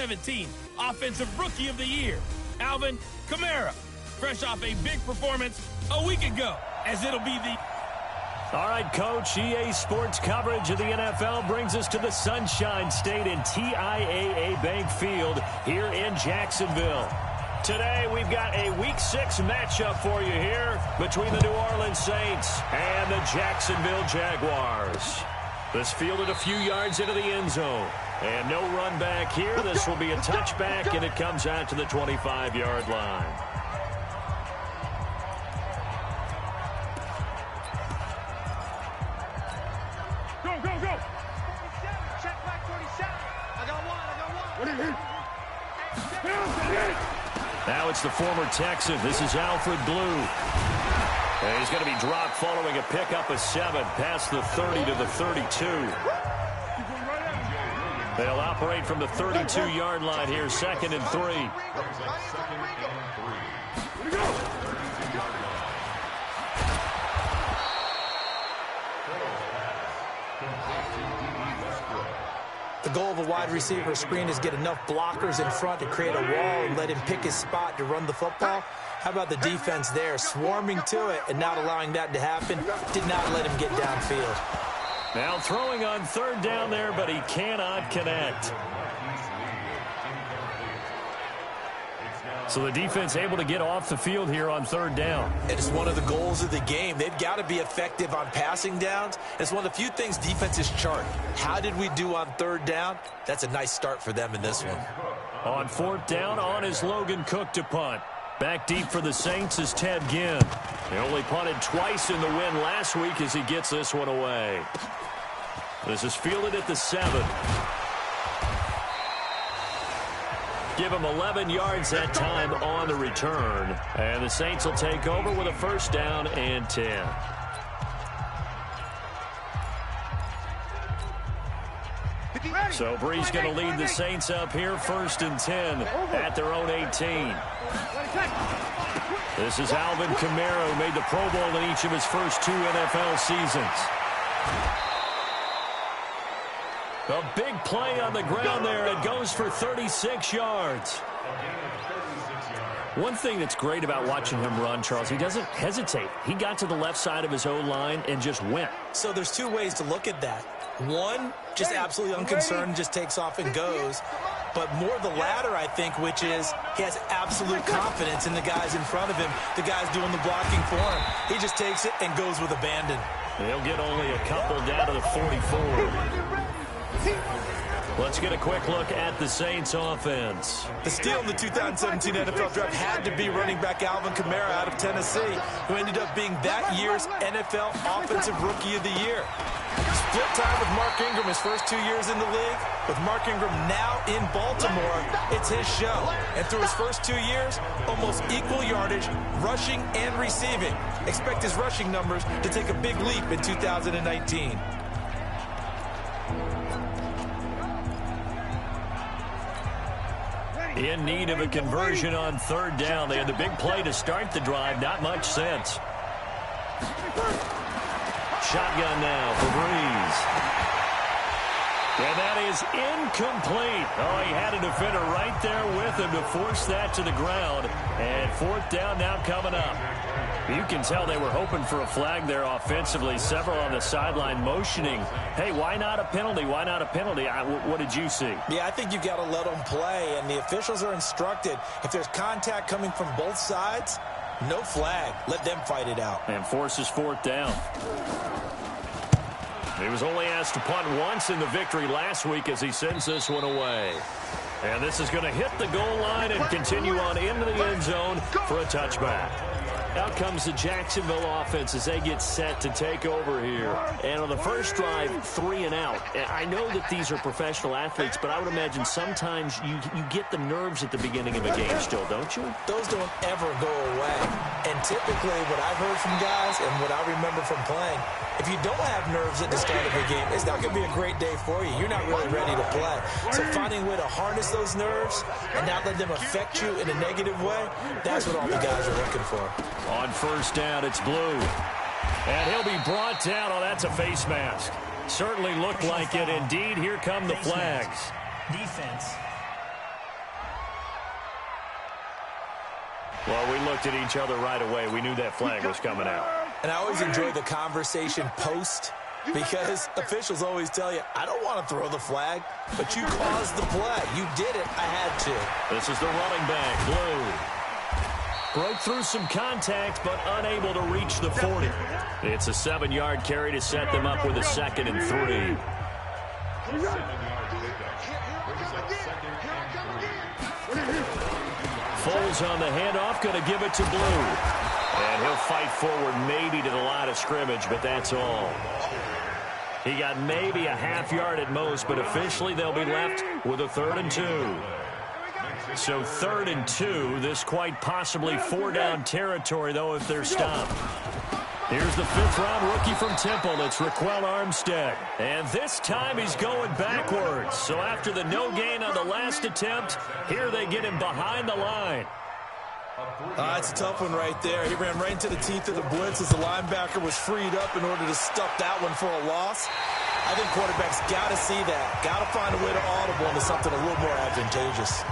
2017 Offensive Rookie of the Year, Alvin Kamara, fresh off a big performance a week ago, as it'll be the... All right, Coach, EA Sports coverage of the NFL brings us to the Sunshine State in TIAA Bank Field here in Jacksonville. Today, we've got a Week 6 matchup for you here between the New Orleans Saints and the Jacksonville Jaguars. This fielded a few yards into the end zone. And no run back here. This will be a touchback, and it comes out to the 25-yard line. Go, go, go. 47. Check back 47. I got one. Now it's the former Texan. This is Alfred Blue. And he's going to be dropped following a pickup of 7 past the 30 to the 32. They'll operate from the 32-yard line here, 2nd and 3. The goal of a wide receiver screen is get enough blockers in front to create a wall and let him pick his spot to run the football. How about the defense there, swarming to it and not allowing that to happen? Did not let him get downfield. Now throwing on 3rd down there, but he cannot connect. So the defense able to get off the field here on 3rd down. And it's one of the goals of the game. They've got to be effective on passing downs. It's one of the few things defenses chart. How did we do on 3rd down? That's a nice start for them in this one. On 4th down, on is Logan Cook to punt. Back deep for the Saints is Ted Ginn. He only punted twice in the win last week as he gets this one away. This is fielded at the 7. Give him 11 yards that time on the return. And the Saints will take over with a 1st down and 10. So Brees going to lead the Saints up here, 1st and 10 at their own 18. This is Alvin Kamara, who made the Pro Bowl in each of his first 2 NFL seasons. A big play on the ground there. It goes for 36 yards. One thing that's great about watching him run, Charles, he doesn't hesitate. He got to the left side of his O-line and just went. So there's 2 ways to look at that. One, just absolutely unconcerned, just takes off and goes. But more the latter, I think, which is he has absolute confidence in the guys in front of him, the guys doing the blocking for him. He just takes it and goes with abandon. He'll get only a couple down to the 44. Let's get a quick look at the Saints offense. The steal in the 2017 NFL Draft had to be running back Alvin Kamara out of Tennessee, who ended up being that year's NFL Offensive Rookie of the Year. Split time with Mark Ingram his first 2 years in the league. With Mark Ingram now in Baltimore, it's his show. And through his first 2 years, almost equal yardage, rushing and receiving. Expect his rushing numbers to take a big leap in 2019. In need of a conversion on 3rd down. They had the big play to start the drive. Not much sense. Shotgun now for Brees. And that is incomplete. Oh, he had a defender right there with him to force that to the ground. And 4th down now coming up. You can tell they were hoping for a flag there offensively. Several on the sideline motioning. Hey, why not a penalty? Why not a penalty? What did you see? Yeah, I think you've got to let them play. And the officials are instructed, if there's contact coming from both sides, no flag. Let them fight it out. And forces 4th down. He was only asked to punt once in the victory last week as he sends this one away. And this is going to hit the goal line and continue on into the end zone for a touchback. Out comes the Jacksonville offense as they get set to take over here. And on the first drive, 3 and out. I know that these are professional athletes, but I would imagine sometimes you get the nerves at the beginning of a game still, don't you? Those don't ever go away. And typically what I've heard from guys and what I remember from playing, if you don't have nerves at the start of a game, it's not going to be a great day for you. You're not really ready to play. So finding a way to harness those nerves and not let them affect you in a negative way, that's what all the guys are looking for. On 1st down, it's Blue. And he'll be brought down. Oh, that's a face mask. Certainly looked like it. Indeed, here come the flags. Defense. Well, we looked at each other right away. We knew that flag was coming out. And I always enjoy the conversation post, because officials always tell you, I don't want to throw the flag, but you caused the play. You did it. I had to. This is the running back, Blue. Broke through some contact, but unable to reach the 40. It's a 7-yard carry to set them up with a 2nd and 3. Foles on the handoff, going to give it to Blue. And he'll fight forward maybe to the line of scrimmage, but that's all. He got maybe a half yard at most, but officially they'll be left with a 3rd and 2. So 3rd and 2, this quite possibly 4-down territory, though, if they're stopped. Here's the 5th-round rookie from Temple. It's Raquel Armstead. And this time he's going backwards. So after the no gain on the last attempt, here they get him behind the line. It's a tough one right there. He ran right into the teeth of the blitz as the linebacker was freed up in order to stuff that one for a loss. I think quarterbacks got to see that. Got to find a way to audible into something a little more advantageous.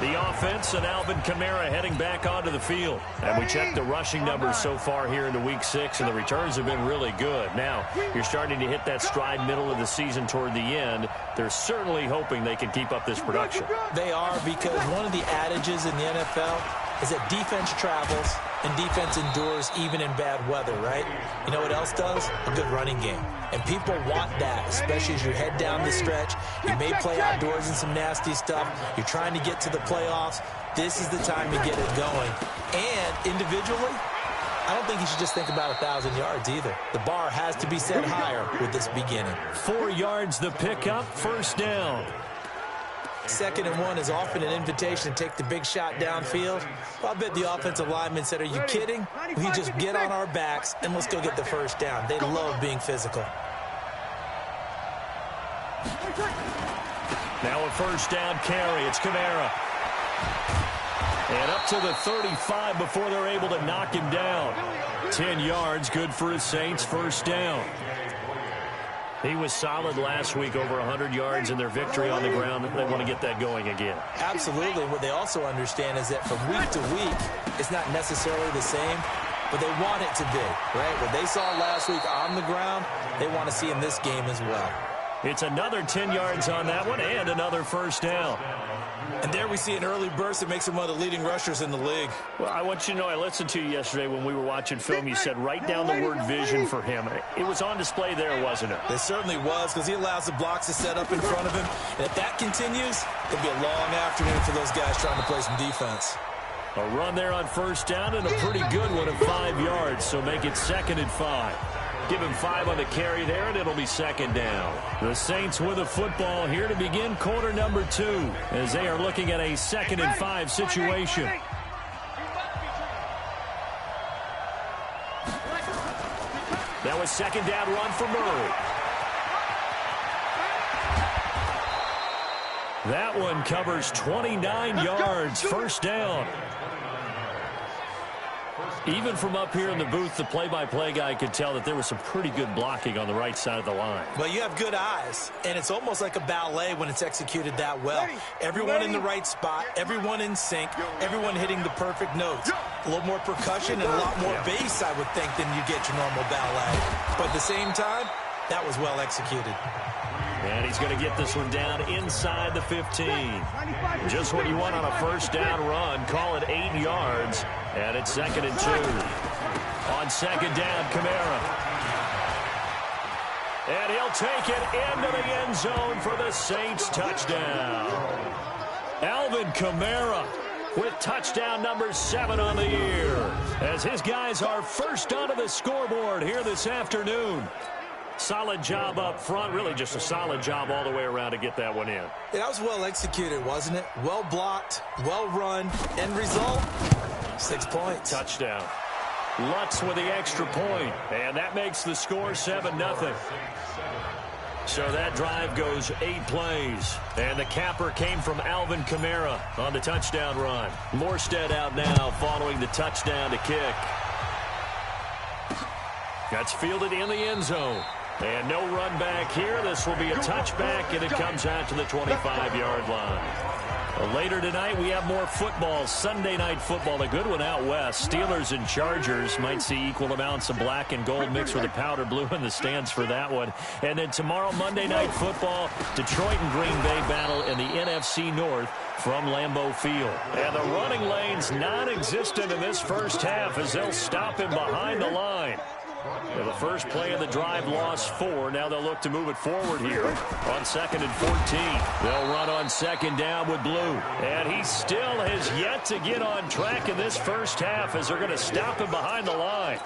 The offense and Alvin Kamara heading back onto the field. And we checked the rushing numbers so far here into Week 6, and the returns have been really good. Now, you're starting to hit that stride middle of the season toward the end. They're certainly hoping they can keep up this production. They are, because one of the adages in the NFL is that defense travels and defense endures even in bad weather, right? You know what else does? A good running game. And people want that, especially as you head down the stretch. You may play outdoors in some nasty stuff. You're trying to get to the playoffs. This is the time to get it going. And individually, I don't think you should just think about 1,000 yards either. The bar has to be set higher with this beginning. 4 yards the pickup, 1st down. 2nd and 1 is often an invitation to take the big shot downfield. Well, I bet the offensive lineman said, are you kidding? We just get on our backs and let's go get the 1st down. They love being physical. Now a 1st down carry. It's Kamara. And up to the 35 before they're able to knock him down. 10 yards, good for his Saints, 1st down. He was solid last week, over 100 yards in their victory on the ground. They want to get that going again. Absolutely. What they also understand is that from week to week, it's not necessarily the same, but they want it to be, right? What they saw last week on the ground, they want to see in this game as well. It's another 10 yards on that one and another 1st down. And there we see an early burst that makes him one of the leading rushers in the league. Well, I want you to know, I listened to you yesterday when we were watching film. You said write down the word vision for him. It was on display there, wasn't it? It certainly was, because he allows the blocks to set up in front of him. And if that continues, it'll be a long afternoon for those guys trying to play some defense. A run there on 1st down and a pretty good one of 5 yards, so make it 2nd and 5. Give him 5 on the carry there, and it'll be 2nd down. The Saints with a football here to begin quarter number 2, as they are looking at a 2nd and 5 situation. That was 2nd down run for Murray. That one covers 29 yards, 1st down. Even from up here in the booth, the play-by-play guy could tell that there was some pretty good blocking on the right side of the line. Well, you have good eyes, and it's almost like a ballet when it's executed that well. Everyone in the right spot, everyone in sync, everyone hitting the perfect notes. A little more percussion and a lot more bass, I would think, than you get your normal ballet. But at the same time, that was well executed. And he's going to get this one down inside the 15. Just what you want on a 1st down run. Call it 8 yards. And it's 2nd and 2. On 2nd down, Kamara. And he'll take it into the end zone for the Saints touchdown. Alvin Kamara with touchdown number 7 on the year, as his guys are first onto the scoreboard here this afternoon. Solid job up front, really just a solid job all the way around to get that one in. That was well executed, wasn't it? Well blocked, well run, end result, 6 points. Touchdown. Lutz with the extra point, and that makes the score 7-0. So that drive goes 8 plays, and the capper came from Alvin Kamara on the touchdown run. Morstead out now following the touchdown to kick. That's fielded in the end zone. And no run back here. This will be a touchback, and it comes out to the 25-yard line. Later tonight, we have more football. Sunday night football, a good one out west. Steelers and Chargers might see equal amounts of black and gold mixed with a powder blue in the stands for that one. And then tomorrow, Monday night football, Detroit and Green Bay battle in the NFC North from Lambeau Field. And the running lane's non-existent in this first half as they'll stop him behind the line. Well, the first play of the drive lost 4. Now they'll look to move it forward here on 2nd and 14. They'll run on 2nd down with Blue. And he still has yet to get on track in this first half as they're going to stop him behind the line.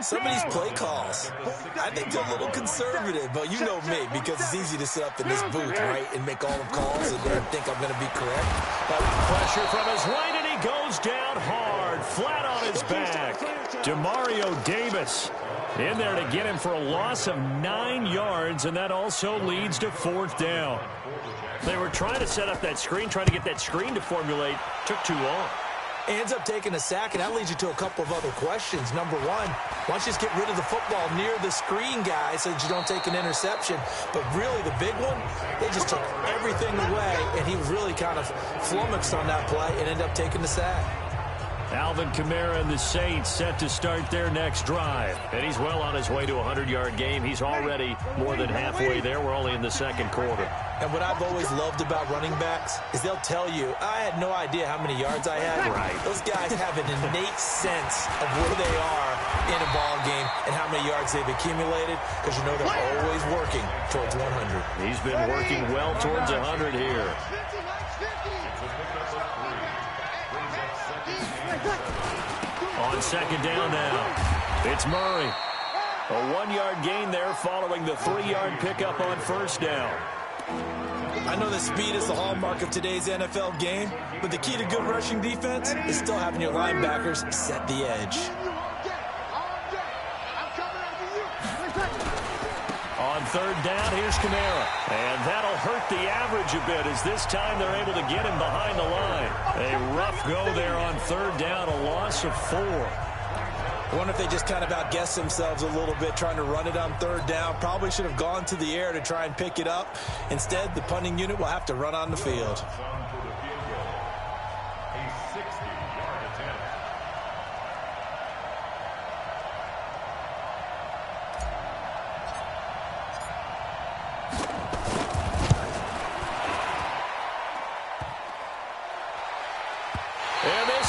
Some of these play calls, I think they're a little conservative, but you know me, because it's easy to sit up in this booth, right, and make all the calls and then think I'm going to be correct. Pressure from his right, and he goes down hard, flat on his back. Demario Davis in there to get him for a loss of 9 yards, and that also leads to 4th down. They were trying to set up that screen, trying to get that screen to formulate. Took too long. Ends up taking a sack, and that leads you to a couple of other questions. Number one, why don't you just get rid of the football near the screen guy so that you don't take an interception? But really, the big one, they just took everything away, and he was really kind of flummoxed on that play and ended up taking the sack. Alvin Kamara and the Saints set to start their next drive. And he's well on his way to a 100-yard game. He's already more than halfway there. We're only in the second quarter. And what I've always loved about running backs is they'll tell you, I had no idea how many yards I had. Right. Those guys have an innate sense of where they are in a ball game and how many yards they've accumulated, because you know they're always working towards 100. He's been working well towards 100 here. On 2nd down now, it's Murray. A 1-yard gain there following the 3-yard pickup on 1st down. I know that speed is the hallmark of today's NFL game, but the key to good rushing defense is still having your linebackers set the edge. On 3rd down, here's Kamara. And that'll hurt the average a bit as this time they're able to get him behind the line. A rough go there on 3rd down, a loss of 4. I wonder if they just kind of outguessed themselves a little bit trying to run it on 3rd down. Probably should have gone to the air to try and pick it up. Instead, the punting unit will have to run on the field.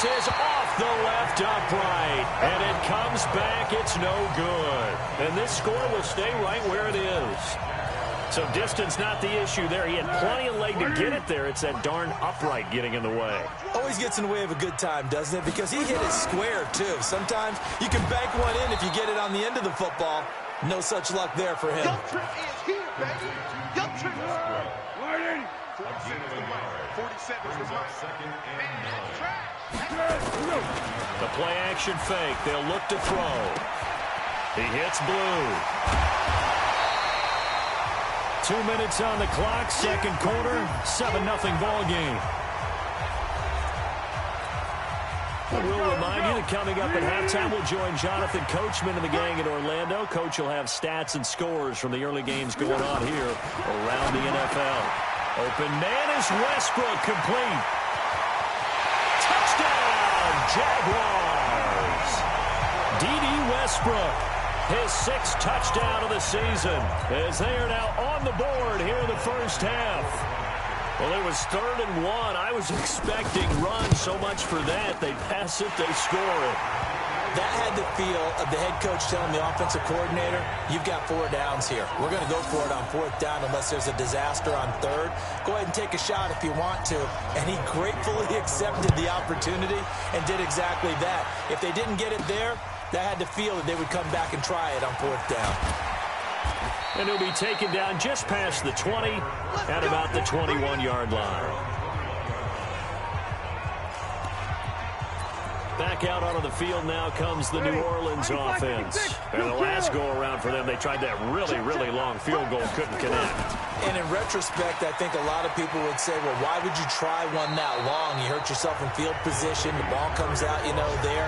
Is off the left upright, and it comes back. It's no good. And this score will stay right where it is. So distance not the issue there. He had plenty of leg to get it there. It's that darn upright getting in the way. Always gets in the way of a good time, doesn't it? Because he hit it square, too. Sometimes you can bank one in if you get it on the end of the football. No such luck there for him. Young Trent is here, baby. Young Trent is here. 47 to the 47 to the Man, that's trash. The play action fake. They'll look to throw. He hits Blue. 2 minutes on the clock. Second quarter. 7-0 ball game. We'll remind you that coming up at halftime, we'll join Jonathan Coachman and the gang in Orlando. Coach will have stats and scores from the early games going on here around the NFL. Open man is Westbrook, complete. Touchdown, Jaguars. D.D. Westbrook, his 6th touchdown of the season, as they are now on the board here in the first half. Well, it was 3rd and 1. I was expecting runs, so much for that. They pass it, they score it. That had the feel of the head coach telling the offensive coordinator, you've got 4 downs here. We're going to go for it on 4th down unless there's a disaster on 3rd. Go ahead and take a shot if you want to. And he gratefully accepted the opportunity and did exactly that. If they didn't get it there, that had the feel that they would come back and try it on 4th down. And he'll be taken down just past the 20 at about the 21-yard line. Back out onto the field now comes the New Orleans offense. And the last go-around for them, they tried that really, really long field goal, couldn't connect. And in retrospect, I think a lot of people would say, well, why would you try one that long? You hurt yourself in field position. The ball comes out, there.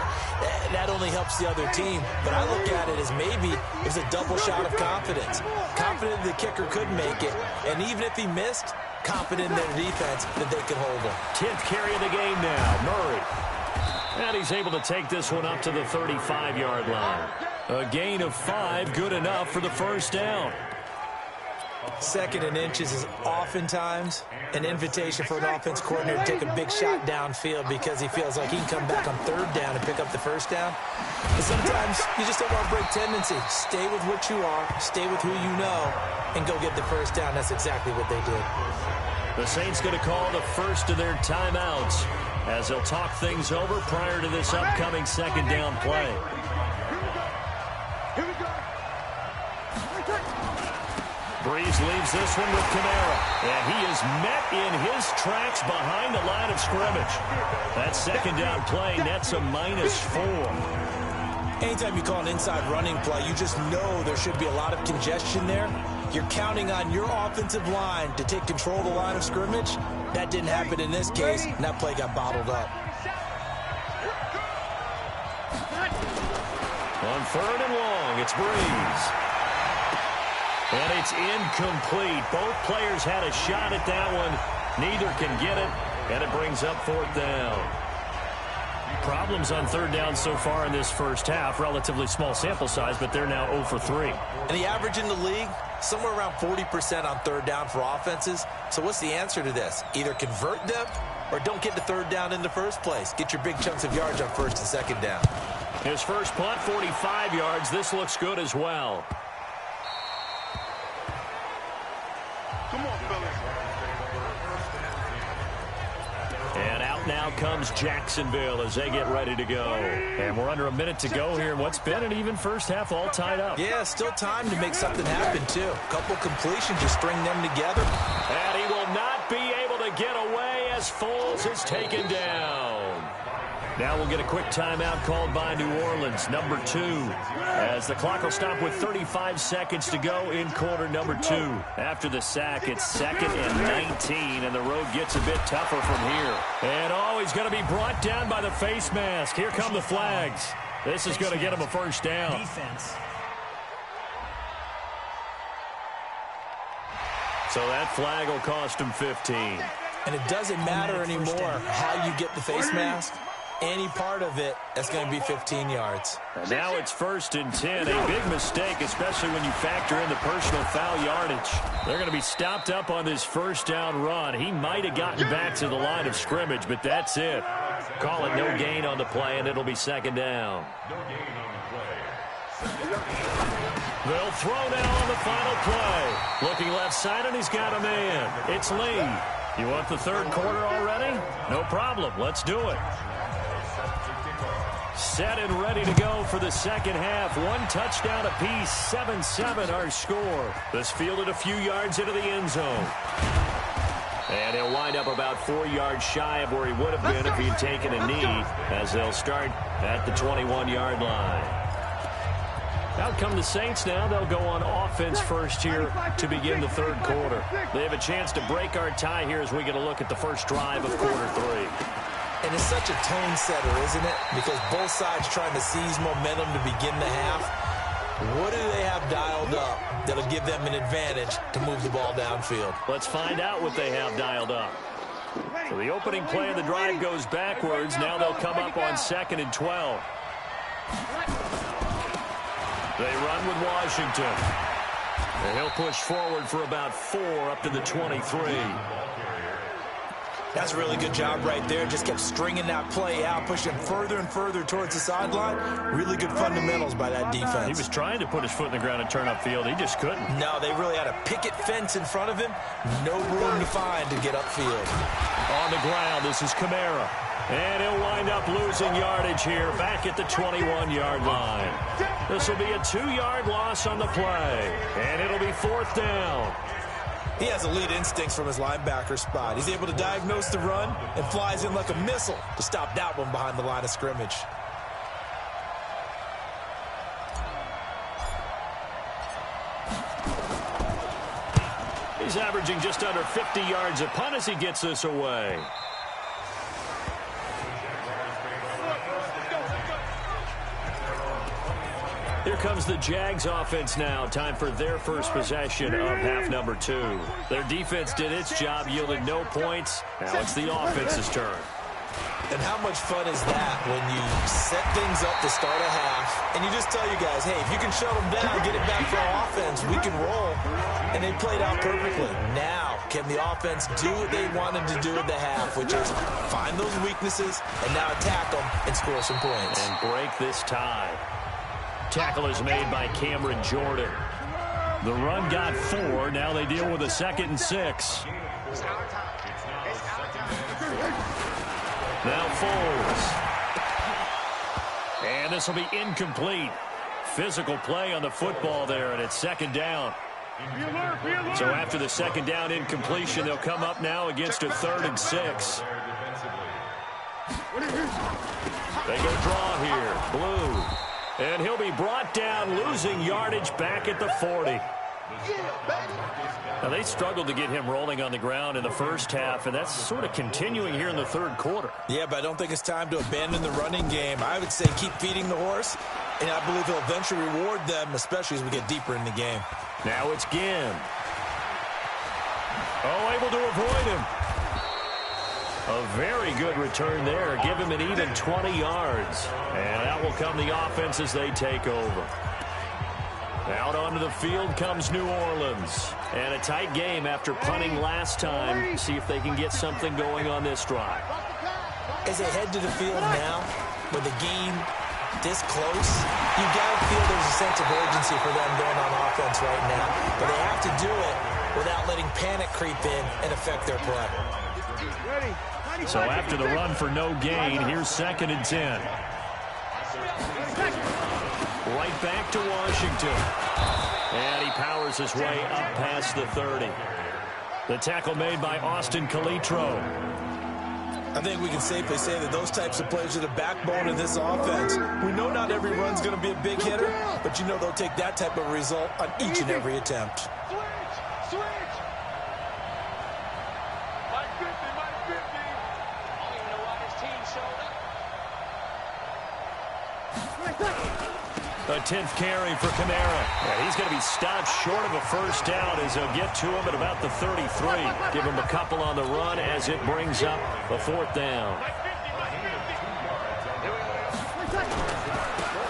That only helps the other team. But I look at it as maybe it was a double shot of confidence. Confident the kicker could make it. And even if he missed, confident in their defense that they could hold him. 10th carry of the game now, Murray. And he's able to take this one up to the 35-yard line. A gain of 5, good enough for the first down. 2nd and inches is oftentimes an invitation for an offense coordinator to take a big shot downfield because he feels like he can come back on 3rd down and pick up the first down. But sometimes you just don't want to break tendency. Stay with what you are, stay with who you know, and go get the first down. That's exactly what they did. The Saints going to call the first of their timeouts as they'll talk things over prior to this upcoming 2nd down play. Breeze leaves this one with Kamara, and he is met in his tracks behind the line of scrimmage. That 2nd down play nets a -4. Anytime you call an inside running play, you just know there should be a lot of congestion there. You're counting on your offensive line to take control of the line of scrimmage. That didn't happen in this case, and that play got bottled up. On 3rd and long, it's Breeze. And it's incomplete. Both players had a shot at that one. Neither can get it, and it brings up 4th down. Problems on 3rd down so far in this first half. Relatively small sample size, but they're now 0 for 3. And the average in the league, somewhere around 40% on 3rd down for offenses. So what's the answer to this? Either convert them or don't get to 3rd down in the first place. Get your big chunks of yards on 1st and 2nd down. His first punt, 45 yards. This looks good as well. Come on, fellas. And out now comes Jacksonville as they get ready to go. And we're under a minute to go here. What's been an even first half, all tied up. Yeah, still time to make something happen, too. A couple completions, just string them together. And he will not be able to get away as Foles is taken down. Now we'll get a quick timeout called by New Orleans, number 2, as the clock will stop with 35 seconds to go in quarter number 2. After the sack, it's 2nd and 19, and the road gets a bit tougher from here. And he's going to be brought down by the face mask. Here come the flags. This is going to get him a first down. Defense. So that flag will cost him 15. And it doesn't matter anymore how you get the face mask. Any part of it, that's going to be 15 yards. And now it's 1st and 10. A big mistake, especially when you factor in the personal foul yardage. They're going to be stopped up on this first down run. He might have gotten back to the line of scrimmage, but that's it. Call it no gain on the play, and it'll be 2nd down. They'll throw now on the final play. Looking left side, and he's got a man. It's Lee. You want the 3rd quarter already? No problem. Let's do it. Set and ready to go for the 2nd half. 1 touchdown apiece, 7-7 our score. This fielded a few yards into the end zone. And he'll wind up about 4 yards shy of where he would have been if he had taken a knee, as they'll start at the 21-yard line. Out come the Saints now. They'll go on offense first here to begin the 3rd quarter. They have a chance to break our tie here as we get a look at the first drive of quarter 3. And it's such a tone setter, isn't it? Because both sides trying to seize momentum to begin the half. What do they have dialed up that'll give them an advantage to move the ball downfield? Let's find out what they have dialed up. So the opening play of the drive goes backwards. Now they'll come up on 2nd and 12. They run with Washington. And he'll push forward for about 4 up to the 23. That's a really good job right there. Just kept stringing that play out, pushing further and further towards the sideline. Really good fundamentals by that defense. He was trying to put his foot in the ground and turn upfield. He just couldn't. No, they really had a picket fence in front of him. No room to find to get upfield. On the ground, this is Kamara. And he'll wind up losing yardage here back at the 21-yard line. This will be a 2-yard loss on the play. And it'll be 4th down. He has elite instincts from his linebacker spot. He's able to diagnose the run and flies in like a missile to stop that one behind the line of scrimmage. He's averaging just under 50 yards a punt as he gets this away. Here comes the Jags offense now. Time for their first possession of half number 2. Their defense did its job, yielded no points. Now it's the offense's turn. And how much fun is that when you set things up to start a half and you just tell your guys, hey, if you can shut them down, get it back for our offense, we can roll. And they played out perfectly. Now, can the offense do what they wanted to do at the half, which is find those weaknesses and now attack them and score some points. And break this tie. Tackle is made by Cameron Jordan. The run got 4. Now they deal with a 2nd and 6. Now Foles. And this will be incomplete. Physical play on the football there, and it's 2nd down. So after the 2nd down incompletion, they'll come up now against a 3rd and 6. They go draw here. Blue. And he'll be brought down, losing yardage back at the 40. Now, they struggled to get him rolling on the ground in the first half, and that's sort of continuing here in the 3rd quarter. Yeah, but I don't think it's time to abandon the running game. I would say keep feeding the horse, and I believe he'll eventually reward them, especially as we get deeper in the game. Now it's Ginn. Oh, able to avoid him. A very good return there. Give him an even 20 yards. And that will come the offense as they take over. Out onto the field comes New Orleans. And a tight game after punting last time. See if they can get something going on this drive. As they head to the field now, with the game this close, you got to feel there's a sense of urgency for them going on offense right now. But they have to do it without letting panic creep in and affect their play. So after the run for no gain, here's 2nd and 10. Right back to Washington. And he powers his way up past the 30. The tackle made by Austin Calitro. I think we can safely say that those types of plays are the backbone of this offense. We know not every run's going to be a big hitter, but you know they'll take that type of result on each and every attempt. A 10th carry for Kamara. Yeah, he's going to be stopped short of a first down as they'll get to him at about the 33. Give him a couple on the run as it brings up a 4th down.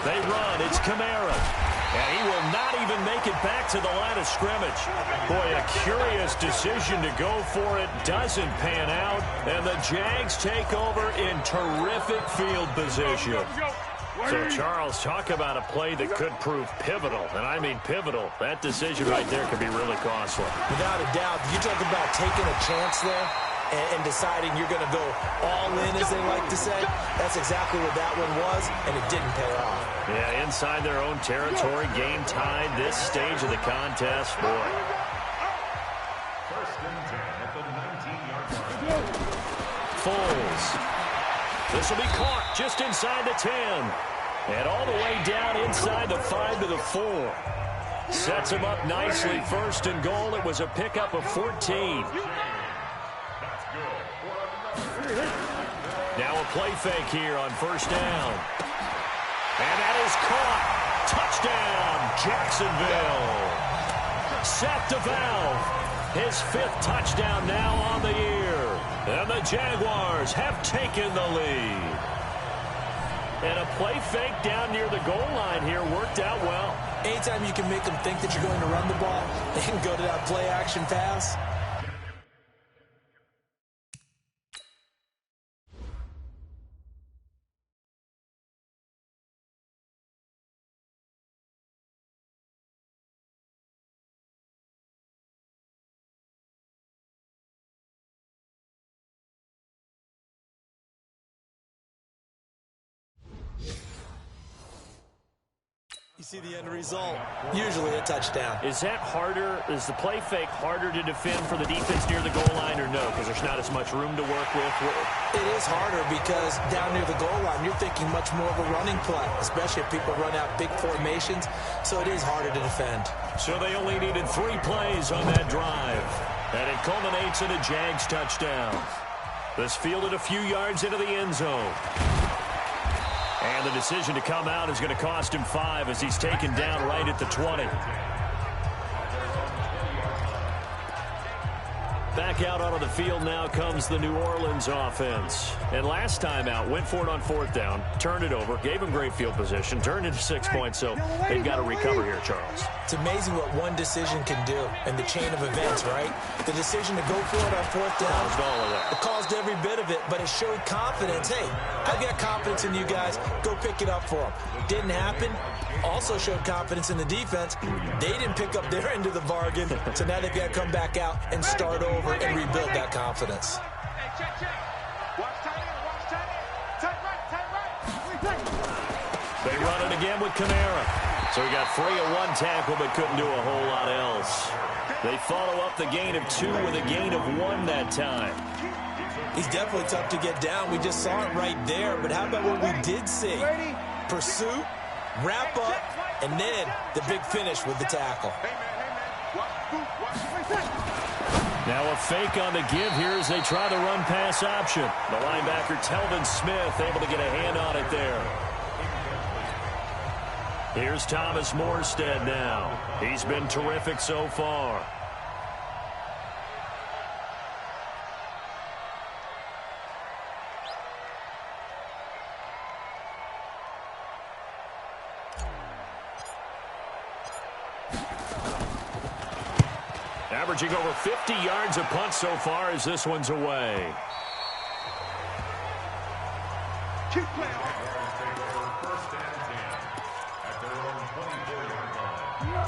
They run. It's Kamara. And he will not even make it back to the line of scrimmage. Boy, a curious decision to go for it. Doesn't pan out. And the Jags take over in terrific field position. So, Charles, talk about a play that could prove pivotal. And I mean pivotal. That decision right there could be really costly. Without a doubt. You talk about taking a chance there and deciding you're going to go all in, as they like to say. That's exactly what that one was, and it didn't pay off. Yeah, inside their own territory, game tied this stage of the contest. Boy. Foles. This will be caught just inside the 10. And all the way down inside the 5 to the 4. Sets him up nicely. 1st and goal. It was a pickup of 14. Now a play fake here on 1st down. And that is caught. Touchdown, Jacksonville. Seth DeValve, his 5th touchdown now on the year. And the Jaguars have taken the lead. And a play fake down near the goal line here worked out well. Anytime you can make them think that you're going to run the ball, they can go to that play action pass. see the end result, usually a touchdown. Is that harder? Is the play fake harder to defend for the defense near the goal line or no? Because there's not as much room to work with. It is harder because down near the goal line, you're thinking much more of a running play, especially if people run out big formations. So it is harder to defend. So they only needed 3 plays on that drive. And it culminates in a Jags touchdown. This fielded a few yards into the end zone. And the decision to come out is going to cost him 5 as he's taken down right at the 20. Back out onto the field now comes the New Orleans offense. And last time out, went for it on 4th down, turned it over, gave him great field position, turned into 6 points, so they've got to recover here, Charles. It's amazing what one decision can do in the chain of events, right? The decision to go for it on 4th down. Caused all of that. It caused every bit of it, but it showed confidence. Hey, I've got confidence in you guys. Go pick it up for them. Didn't happen. Also showed confidence in the defense. They didn't pick up their end of the bargain, so now they've got to come back out and start over and rebuild that confidence. They run it again with Kamara. So he got free of 1 tackle but couldn't do a whole lot else. They follow up the gain of 2 with a gain of 1 that time. He's definitely tough to get down. We just saw it right there. But how about what we did see? Pursuit, wrap up, and then the big finish with the tackle. Now a fake on the give here as they try the run-pass option. The linebacker, Telvin Smith, able to get a hand on it there. Here's Thomas Morstead now. He's been terrific so far. Averaging over 50 yards a punt so far as this one's away.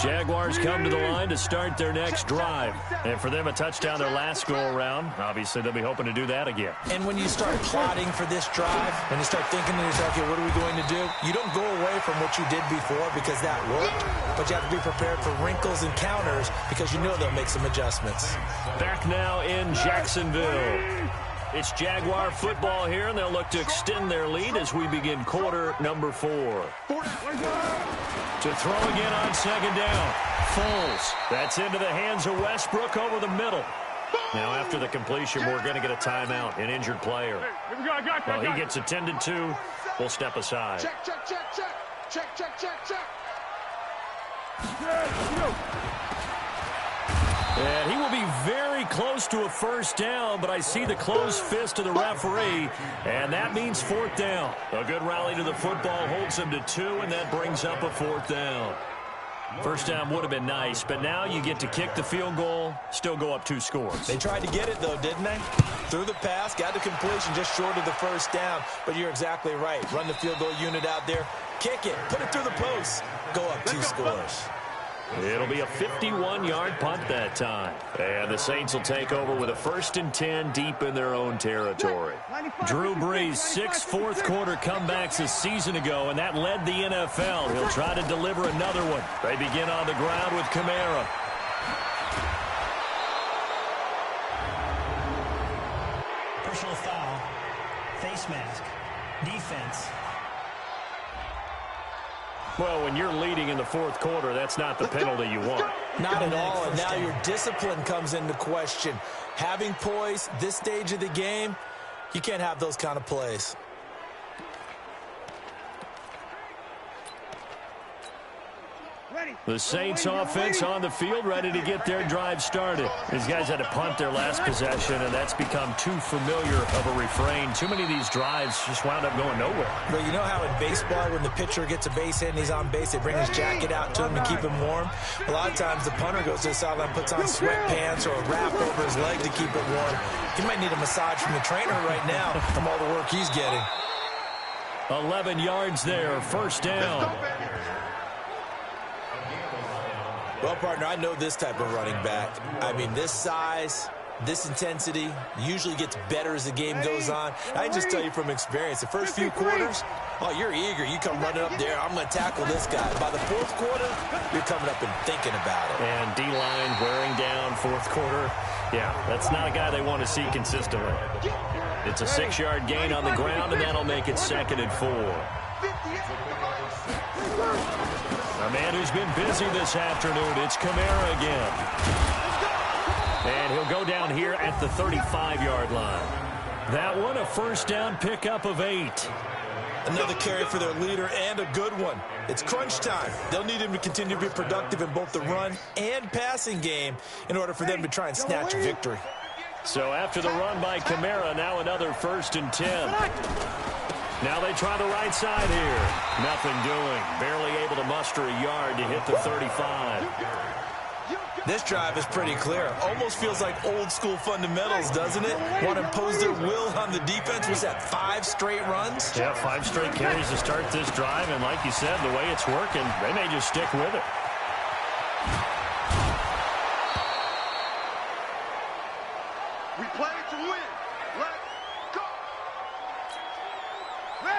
Jaguars come to the line to start their next drive. And for them, a touchdown their last go-around. Obviously, they'll be hoping to do that again. And when you start plotting for this drive, when you start thinking to yourself, okay, what are we going to do? You don't go away from what you did before because that worked, but you have to be prepared for wrinkles and counters because you know they'll make some adjustments. Back now in Jacksonville. It's Jaguar football here, and they'll look to extend their lead as we begin quarter number 4. To throw again on 2nd down. Foles. That's into the hands of Westbrook over the middle. Now after the completion, we're going to get a timeout, an injured player. Well, he gets attended to. We'll step aside. Check, check, check, check. Check, check, check, check. And he will be very close to a 1st down, but I see the closed fist of the referee, and that means 4th down. A good rally to the football holds him to 2, and that brings up a 4th down. 1st down would have been nice, but now you get to kick the field goal, still go up 2 scores. They tried to get it, though, didn't they? Threw the pass, got the completion just short of the 1st down, but you're exactly right. Run the field goal unit out there, kick it, put it through the post, go up 2 scores. It'll be a 51-yard punt that time. And the Saints will take over with a 1st and 10 deep in their own territory. Drew Brees, 6 fourth-quarter comebacks a season ago, and that led the NFL. He'll try to deliver another one. They begin on the ground with Kamara. Personal foul, face mask, defense. Well, when you're leading in the 4th quarter, that's not the penalty you want. Not at all, and now your discipline comes into question. Having poise this stage of the game, you can't have those kind of plays. The Saints offense on the field, ready to get their drive started. These guys had to punt their last possession, and that's become too familiar of a refrain. Too many of these drives just wound up going nowhere. But you know how in baseball, when the pitcher gets a base hit and he's on base, they bring his jacket out to him to keep him warm? A lot of times the punter goes to the sideline, puts on sweatpants or a wrap over his leg to keep it warm. He might need a massage from the trainer right now from all the work he's getting. 11 yards there, 1st down. Well, partner, I know this type of running back. I mean, this size, This intensity usually gets better as the game goes on. I can just tell you from experience, the first few quarters, oh, you're eager. You come running up there, I'm going to tackle this guy. By the fourth quarter, you're coming up and thinking about it. And D-line wearing down fourth quarter. Yeah, that's not a guy they want to see consistently. It's a 6-yard gain on the ground, and that'll make it 2nd and 4. A man who's been busy this afternoon, it's Kamara again. And he'll go down here at the 35-yard line. That one, a first down pickup of 8. Another carry for their leader, and a good one. It's crunch time. They'll need him to continue to be productive in both the run and passing game in order for them to try and snatch a victory. So after the run by Kamara, now another 1st and 10. Now they try the right side here. Nothing doing. Barely able to muster a yard to hit the 35. This drive is pretty clear. Almost feels like old school fundamentals, doesn't it? Want to impose their will on the defense. Was that 5 straight runs? Yeah, 5 straight carries to start this drive. And like you said, the way it's working, they may just stick with it. We play to win. Let's go.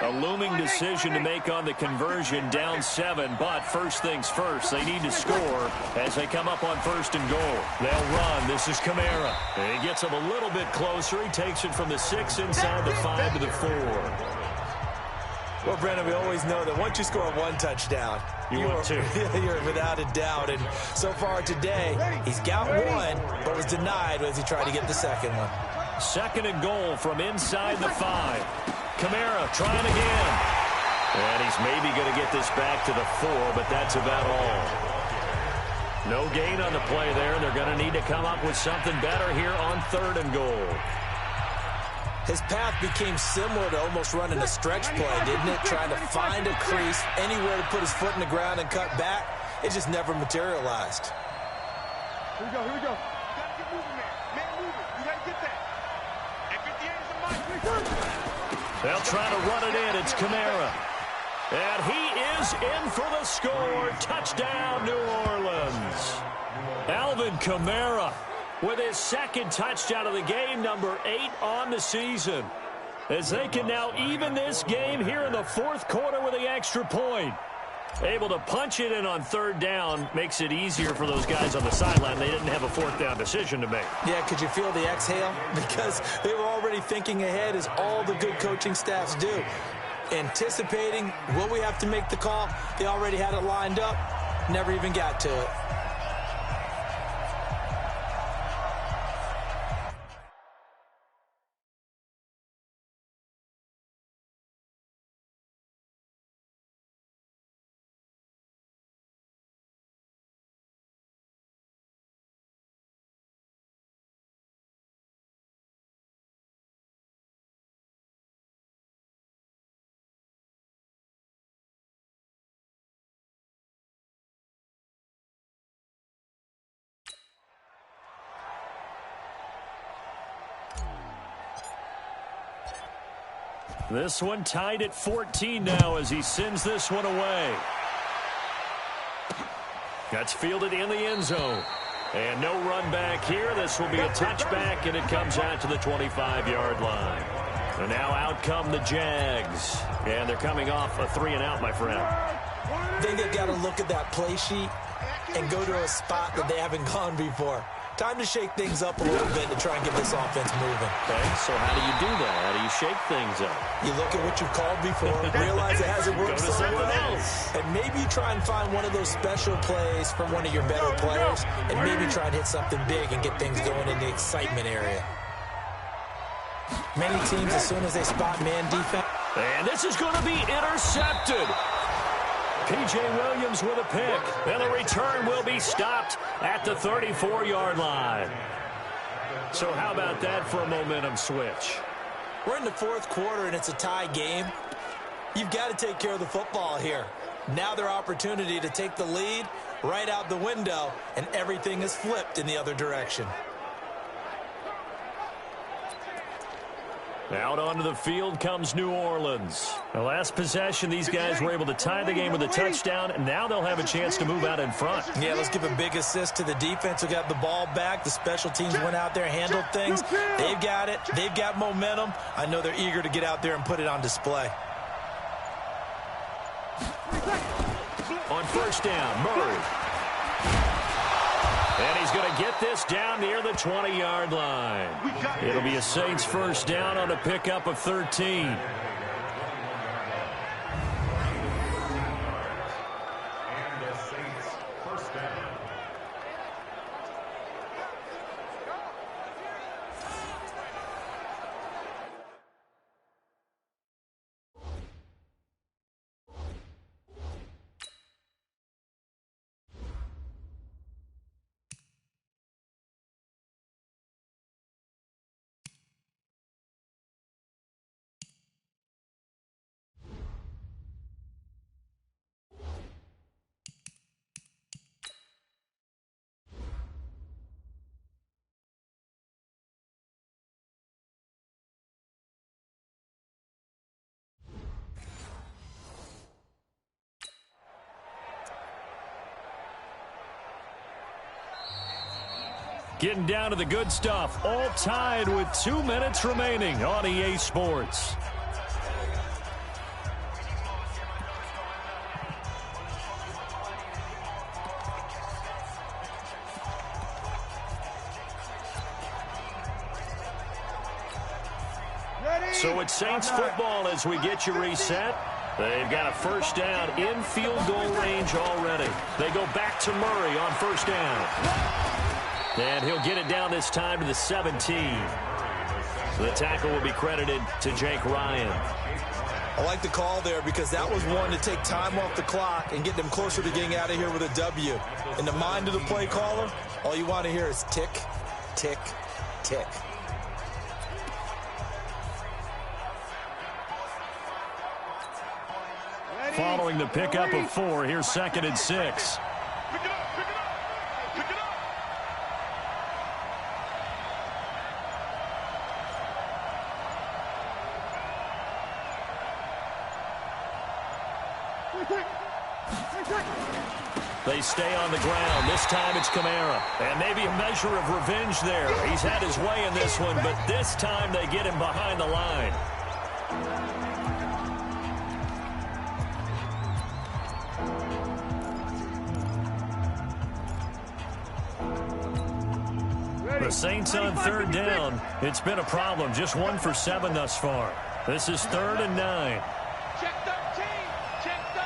A looming decision to make on the conversion, down 7, but first things first, they need to score as they come up on 1st and goal. They'll run. This is Kamara. And he gets him a little bit closer. He takes it from the 6 inside the 5 to the 4. Well, Brendan, we always know that once you score 1 touchdown, you're without a doubt. And so far today, he's got 1, but was denied as he tried to get the second one. 2nd and goal from inside the 5. Kamara trying again. And he's maybe going to get this back to the 4, but that's about all. No gain on the play there. They're going to need to come up with something better here on 3rd and goal. His path became similar to almost running a stretch play, didn't it? Trying to find a crease, anywhere to put his foot in the ground and cut back. It just never materialized. Here we go, here we go. You gotta get moving, man. Man moving. You gotta get that. And 58 is a mic. They'll try to run it in. It's Kamara. And he is in for the score. Touchdown, New Orleans. Alvin Kamara with his 2nd touchdown of the game, number 8 on the season. As they can now even this game here in the 4th quarter with the extra point. Able to punch it in on 3rd down makes it easier for those guys on the sideline. They didn't have a 4th down decision to make. Yeah, could you feel the exhale? Because they were already thinking ahead, as all the good coaching staffs do. Anticipating, will we have to make the call? They already had it lined up, never even got to it. This one tied at 14 now as he sends this one away. That's fielded in the end zone. And no run back here. This will be a touchback, and it comes out to the 25-yard line. And now out come the Jags. And they're coming off a 3-and-out, my friend. I think they've got to look at that play sheet and go to a spot that they haven't gone before. Time to shake things up a little bit to try and get this offense moving. Okay, so how do you do that? How do you shake things up? You look at what you've called before, realize it hasn't worked so well, and maybe try and find one of those special plays from one of your better players, and maybe try and hit something big and get things going in the excitement area. Many teams, as soon as they spot man defense. And this is going to be intercepted. P.J. Williams with a pick. And the return will be stopped at the 34-yard line. So how about that for a momentum switch? We're in the 4th quarter, and it's a tie game. You've got to take care of the football here. Now their opportunity to take the lead right out the window, and everything is flipped in the other direction. Out onto the field comes New Orleans. The last possession, these guys were able to tie the game with a touchdown, and now they'll have a chance to move out in front. Yeah, let's give a big assist to the defense who got the ball back. The special teams went out there, handled things. They've got it. They've got momentum. I know they're eager to get out there and put it on display. On first down, Murray. And he's going to get this down near the 20-yard line. It'll be a Saints first down on a pickup of 13. Getting down to the good stuff, all tied with 2 minutes remaining on EA Sports. So it's Saints football as we get you reset. They've got a first down in field goal range already. They go back to Murray on first down. And he'll get it down this time to the 17. So the tackle will be credited to Jake Ryan. I like the call there because that was one to take time off the clock and get them closer to getting out of here with a W. In the mind of the play caller, all you want to hear is tick, tick, tick. Following the pickup of 4, here's 2nd and 6. They stay on the ground. This time it's Kamara. And maybe a measure of revenge there. He's had his way in this one, but this time they get him behind the line. The Saints on third down. It's been a problem. Just 1 for 7 thus far. This is 3rd and 9. Check 13. Check 13.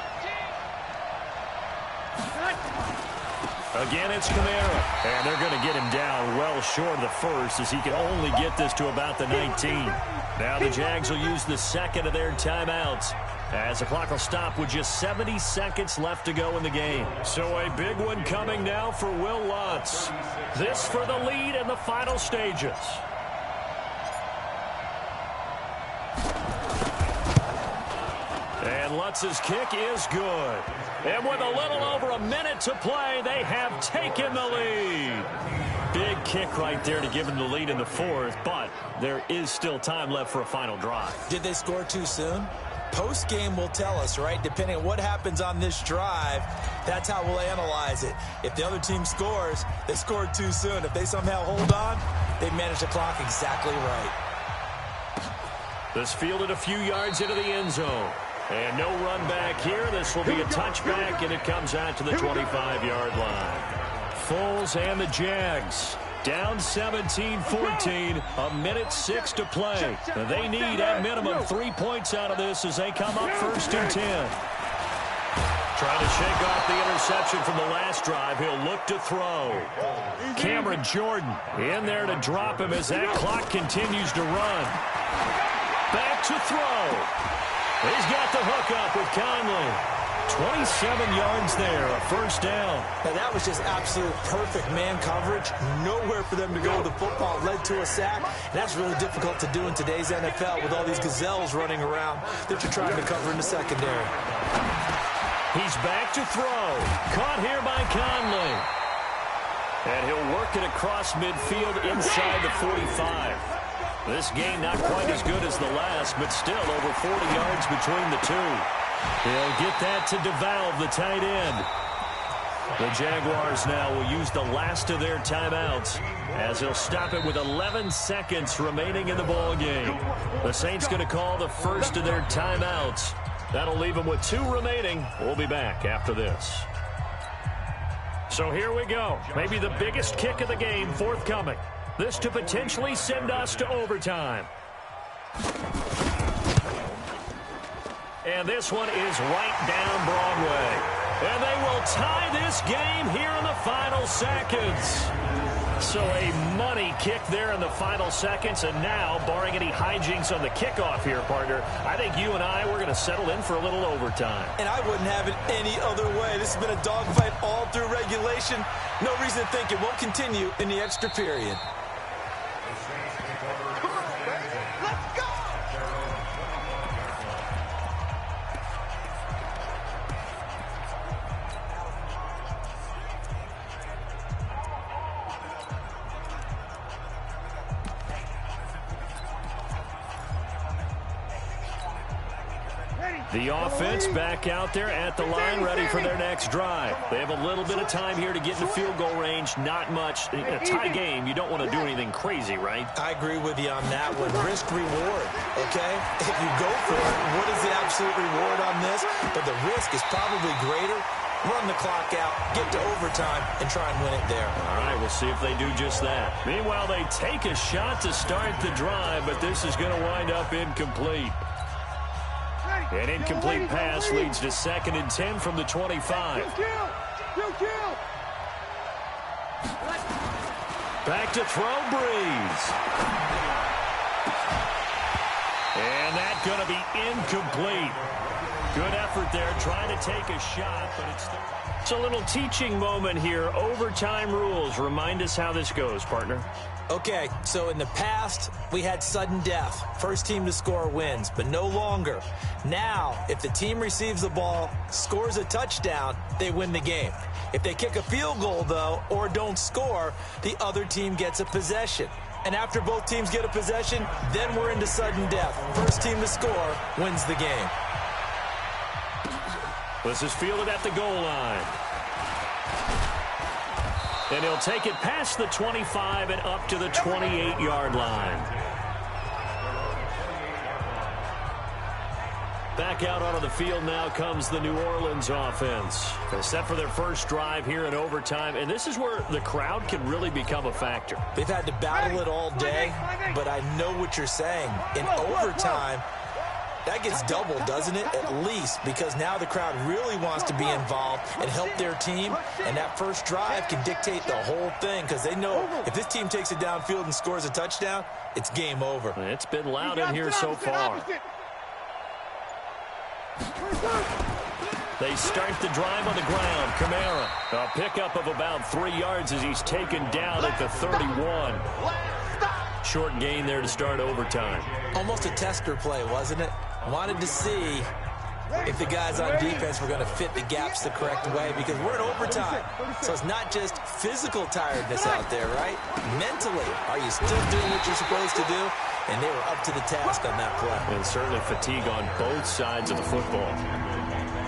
Again, it's Kamara. And they're going to get him down well short of the first as he can only get this to about the 19. Now the Jags will use the second of their timeouts as the clock will stop with just 70 seconds left to go in the game. So a big one coming now for Will Lutz. This for the lead in the final stages. And Lutz's kick is good. And with a little over a minute to play, they have taken the lead. Big kick right there to give them the lead in the 4th, but there is still time left for a final drive. Did they score too soon? Post-game will tell us, right? Depending on what happens on this drive, that's how we'll analyze it. If the other team scores, they scored too soon. If they somehow hold on, they manage the clock exactly right. This fielded a few yards into the end zone. And no run back here. This will be a touchback, and it comes out to the 25-yard line. Foles and the Jags down 17-14, a minute 6 to play. They need at minimum 3 points out of this as they come up 1st and 10. Trying to shake off the interception from the last drive. He'll look to throw. Cameron Jordan in there to drop him as that clock continues to run. Back to throw. He's got the hook up with Conley. 27 yards there, a first down. Now that was just absolute perfect man coverage. Nowhere for them to go with the football. Led to a sack. And that's really difficult to do in today's NFL with all these gazelles running around that you're trying to cover in the secondary. He's back to throw. Caught here by Conley. And he'll work it across midfield inside the 45. This game not quite as good as the last, but still over 40 yards between the two. They'll get that to DeValve, the tight end. The Jaguars now will use the last of their timeouts as they'll stop it with 11 seconds remaining in the ball game. The Saints going to call the first of their timeouts. That'll leave them with 2 remaining. We'll be back after this. So here we go. Maybe the biggest kick of the game forthcoming. This to potentially send us to overtime. And this one is right down Broadway. And they will tie this game here in the final seconds. So a money kick there in the final seconds. And now, barring any hijinks on the kickoff here, partner, I think you and I, we're going to settle in for a little overtime. And I wouldn't have it any other way. This has been a dogfight all through regulation. No reason to think it won't continue in the extra period. The offense back out there at the line, ready for their next drive. They have a little bit of time here to get in the field goal range. Not much. In a tie game, you don't want to do anything crazy, right? I agree with you on that one. Risk reward, okay? If you go for it, what is the absolute reward on this? But the risk is probably greater. Run the clock out, get to overtime, and try and win it there. All right, we'll see if they do just that. Meanwhile, they take a shot to start the drive, but this is going to wind up incomplete. An incomplete pass leads to 2nd and 10 from the 25. Back to throw, Breeze. And that's going to be incomplete. Good effort there, trying to take a shot, but it's a little teaching moment here. Overtime rules. Remind us how this goes, partner. Okay, so in the past, we had sudden death. First team to score wins, but no longer. Now, if the team receives the ball, scores a touchdown, they win the game. If they kick a field goal, though, or don't score, the other team gets a possession. And after both teams get a possession, then we're into sudden death. First team to score wins the game. This is fielded at the goal line. And he'll take it past the 25 and up to the 28-yard line. Back out onto the field now comes the New Orleans offense. They're set for their first drive here in overtime, and this is where the crowd can really become a factor. They've had to battle it all day, but I know what you're saying. In overtime, that gets doubled, doesn't it? At least, because now the crowd really wants to be involved and help their team, and that first drive can dictate the whole thing because they know if this team takes it downfield and scores a touchdown, it's game over. It's been loud in here so far. They start the drive on the ground. Kamara, a pickup of about 3 yards as he's taken down at the 31. Short gain there to start overtime. Almost a tester play, wasn't it? Wanted to see if the guys on defense were going to fit the gaps the correct way because we're in overtime. So it's not just physical tiredness out there, right? Mentally, are you still doing what you're supposed to do? And they were up to the task on that play. And certainly fatigue on both sides of the football.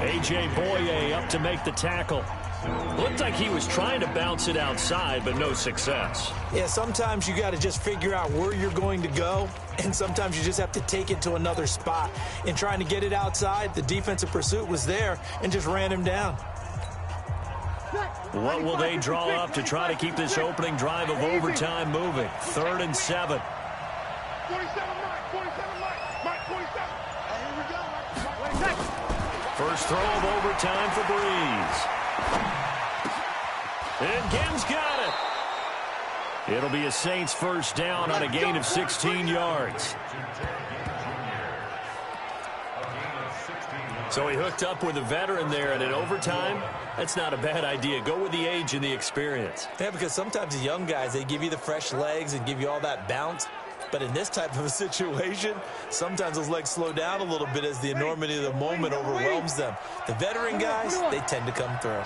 A.J. Boye up to make the tackle. Looked like he was trying to bounce it outside, but no success. Yeah, sometimes you got to just figure out where you're going to go, and sometimes you just have to take it to another spot. In trying to get it outside, the defensive pursuit was there and just ran him down. What will they draw up to try to keep this opening drive of overtime moving? 3rd and 7. 47, Mike, 47. Here we go. First throw of overtime for Breeze. And Gibbs got it. It'll be a Saints first down on a gain of 16 yards. So he hooked up with a veteran there, and in overtime, that's not a bad idea. Go with the age and the experience. Yeah, because sometimes the young guys, they give you the fresh legs and give you all that bounce. But in this type of a situation, sometimes those legs slow down a little bit as the enormity of the moment overwhelms them. The veteran guys, they tend to come through.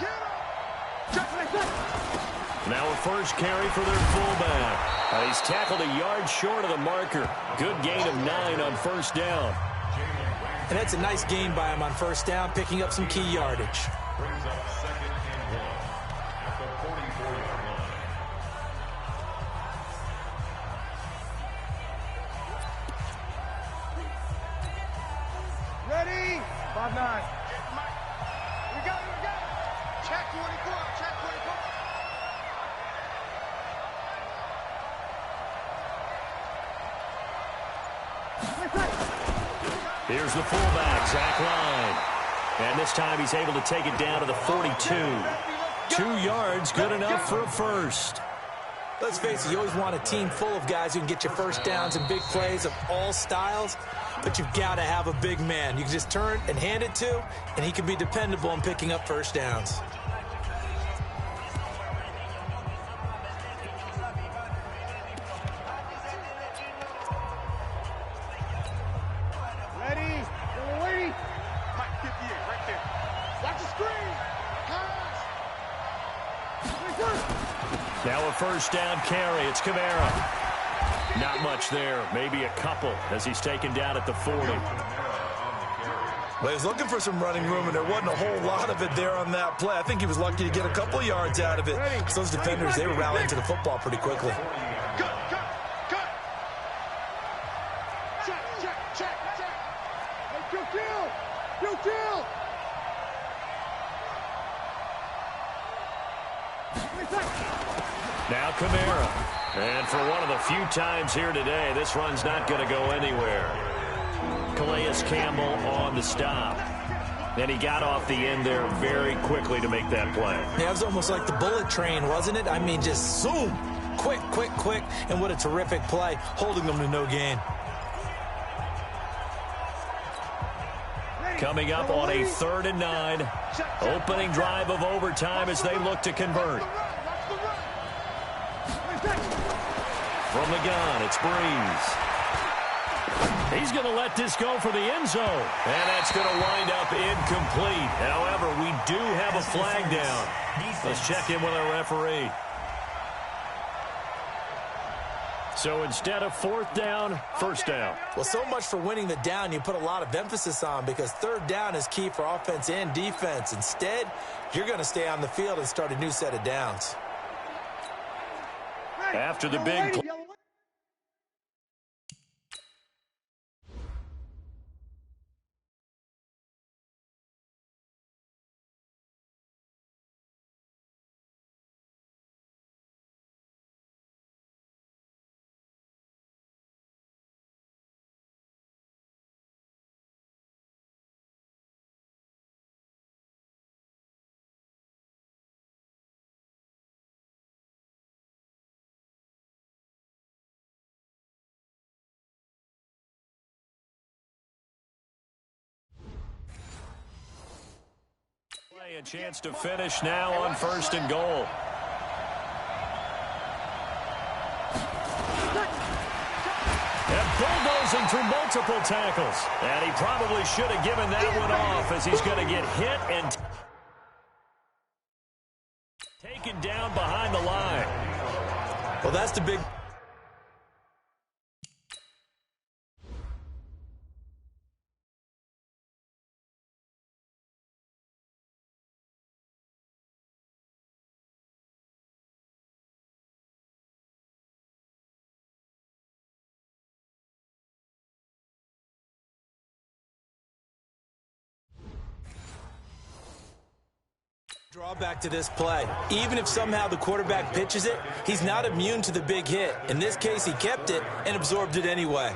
Now a first carry for their fullback. He's tackled a yard short of the marker. Good gain of 9 on first down. And that's a nice gain by him on first down, picking up some key yardage. Brings up 2nd and 1 at the 44-yard line. Ready? 5-9. We got it. Check 24. Check 24. Here's the fullback, Zach Line. And this time he's able to take it down to the 42. 2 yards, good enough for a first. Let's face it, you always want a team full of guys who can get you first downs and big plays of all styles, but you've got to have a big man you can just turn and hand it to, and he can be dependable in picking up first downs. Now a first down carry. It's Kamara. Not much there. Maybe a couple as he's taken down at the 40. Well, he was looking for some running room, and there wasn't a whole lot of it there on that play. I think he was lucky to get a couple yards out of it. So those defenders, they were rallying to the football pretty quickly. Cut. Check. Hey, kill. Now Kamara. And for one of the few times here today, this run's not going to go anywhere. Calais Campbell on the stop. And he got off the end there very quickly to make that play. Yeah, it was almost like the bullet train, wasn't it? I mean, just zoom. Quick. And what a terrific play, holding them to no gain. Coming up on a 3rd and 9. Opening drive of overtime as they look to convert. From the gun, it's Breeze. He's going to let this go for the end zone. And that's going to wind up incomplete. However, we do have a flag down. Let's check in with our referee. So instead of 4th down, 1st down. Well, so much for winning the down you put a lot of emphasis on, because 3rd down is key for offense and defense. Instead, you're going to stay on the field and start a new set of downs. After the big play. A chance to finish now on 1st and goal. And bulldozing through multiple tackles. And he probably should have given that one off, as he's going to get hit and taken down behind the line. Well, that's the big... drawback to this play. Even if somehow the quarterback pitches it, he's not immune to the big hit. In this case, he kept it and absorbed it anyway.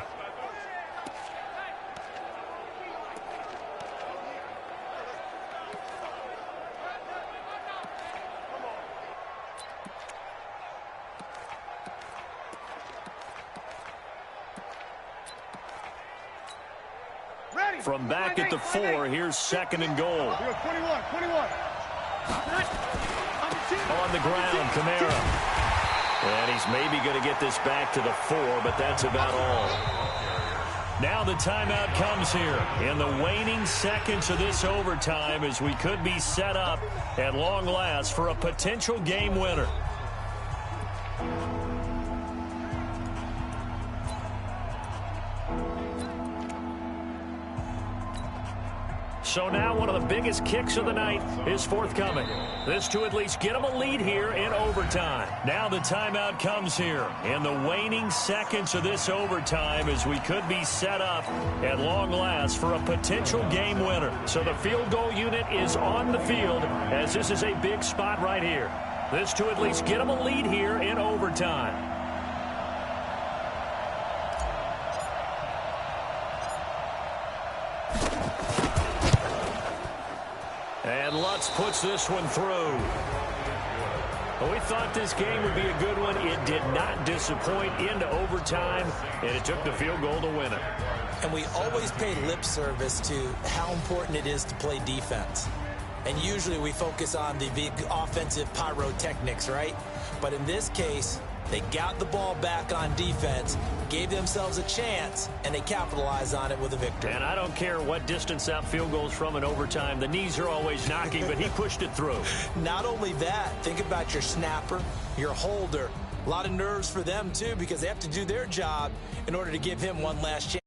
From back at the 4, here's 2nd and goal. 21. On the ground, Kamara. And he's maybe going to get this back to the 4, but that's about all. Now the timeout comes here in the waning seconds of this overtime, as we could be set up at long last for a potential game winner. So now one of the biggest kicks of the night is forthcoming. This to at least get them a lead here in overtime. Now the timeout comes here in the waning seconds of this overtime as we could be set up at long last for a potential game winner. So the field goal unit is on the field as this is a big spot right here. This to at least get them a lead here in overtime. And Lutz puts this one through. Well, we thought this game would be a good one. It did not disappoint into overtime, and it took the field goal to win it. And we always pay lip service to how important it is to play defense. And usually we focus on the big offensive pyrotechnics, right? But in this case, they got the ball back on defense, gave themselves a chance, and they capitalized on it with a victory. And I don't care what distance that field goes from in overtime. The knees are always knocking, but he pushed it through. Not only that, think about your snapper, your holder. A lot of nerves for them, too, because they have to do their job in order to give him one last chance.